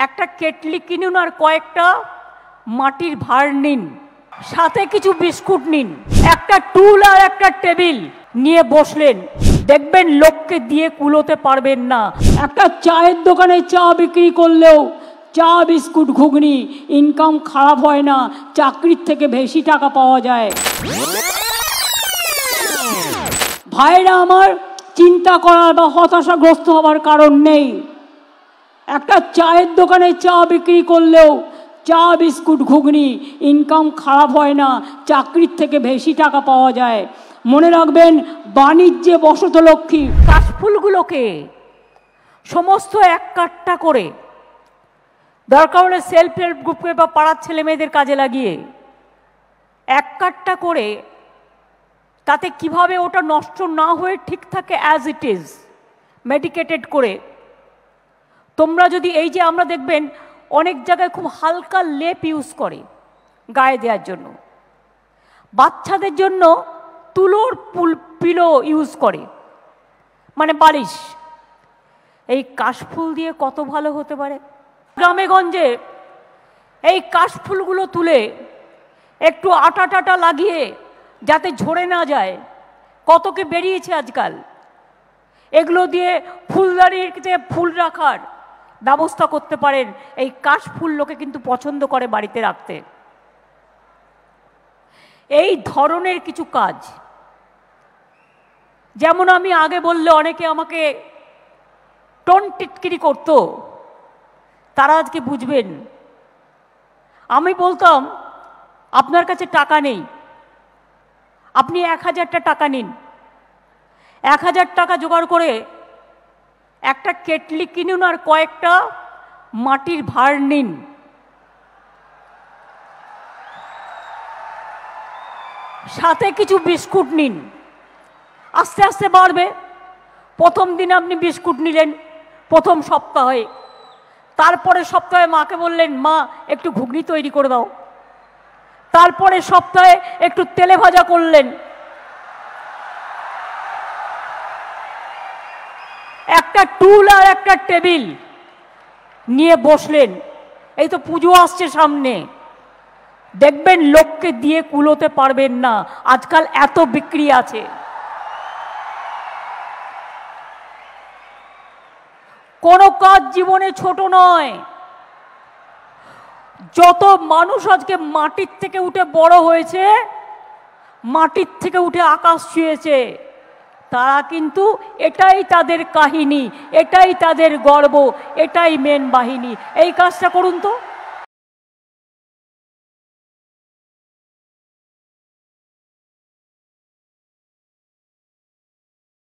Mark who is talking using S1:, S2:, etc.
S1: একটা কেটলি কিনুন আর কয়েকটা মাটির ভাঁড় নিন, সাথে কিছু বিস্কুট নিন, একটা টুল আর একটা টেবিল নিয়ে বসলেন, দেখবেন লোককে দিয়ে কুলোতে পারবেন না।
S2: একটা চায়ের দোকানে চা বিক্রি করলেও চা বিস্কুট ঘুগনি ইনকাম খারাপ হয় না, চাকরির থেকে বেশি টাকা পাওয়া যায়। ভাইরা আমার, চিন্তা করার বা হতাশাগ্রস্ত হবার কারণ নেই। একটা চায়ের দোকানে চা বিক্রি করলেও চা বিস্কুট ঘুগনি ইনকাম খারাপ হয় না, চাকরির থেকে বেশি টাকা পাওয়া যায়। মনে রাখবেন, বাণিজ্যে বসত লক্ষ্মী।
S1: কাশফুলগুলোকে সমস্ত এক কাট্টা করে দরকার হলে সেলফ হেল্প গ্রুপে বা পাড়ার ছেলে মেয়েদের কাজে লাগিয়ে এক কাট্টা করে তাতে কিভাবে ওটা নষ্ট না হয়ে ঠিক থাকে অ্যাজ ইট ইজ মেডিকেটেড করে, তোমরা যদি এই যে আমরা দেখবেন অনেক জায়গায় খুব হালকা লেপ ইউজ করে গায়ে দেওয়ার জন্য, বাচ্চাদের জন্য তুলোর পিলো ইউজ করে, মানে বালিশ। এই কাশফুল দিয়ে কত ভালো হতে পারে। গ্রামে গঞ্জে এই কাশফুলগুলো তুলে একটু আটা টাটা লাগিয়ে যাতে ঝরে না যায়, কত কি বেরিয়েছে আজকাল। এগুলো দিয়ে ফুলদানিতে ফুল রাখার ব্যবস্থা করতে পারেন। এই কাশফুল লোকে কিন্তু পছন্দ করে বাড়িতে রাখতে। এই ধরনের কিছু কাজ, যেমন আমি আগে বললে অনেকে আমাকে টোন টিটকিরি করতো, তারা আজকে বুঝবেন। আমি বলতাম আপনার কাছে টাকা নেই, আপনি 1000টা টাকা নিন, 1000 টাকা জোগাড় করে একটা কেটলি কিনুন আর কয়েকটা মাটির ভাঁড় নিন, সাথে কিছু বিস্কুট নিন। আস্তে আস্তে বাড়বে। প্রথম দিন আপনি বিস্কুট নিলেন প্রথম সপ্তাহে, তারপরে সপ্তাহে মাকে বললেন মা একটু ঘুগনি তৈরি করে দাও, তারপরে সপ্তাহে একটু তেলে ভাজা করলেন, একটা টুল আর একটা টেবিল নিয়ে বসলেন। এই তো পুজো আসছে সামনে, দেখবেন লোককে দিয়ে কুলোতে পারবেন না, আজকাল এত বিক্রি আছে। কোনো কাজ জীবনে ছোট নয়। যত মানুষ আজকে মাটির থেকে উঠে বড় হয়েছে, মাটির থেকে উঠে আকাশ ছুঁয়েছে, তারা কিন্তু এটাই তাদের কাহিনী, এটাই তাদের গর্ব, এটাই মেন বাহিনী। এই কাজটা করুন তো।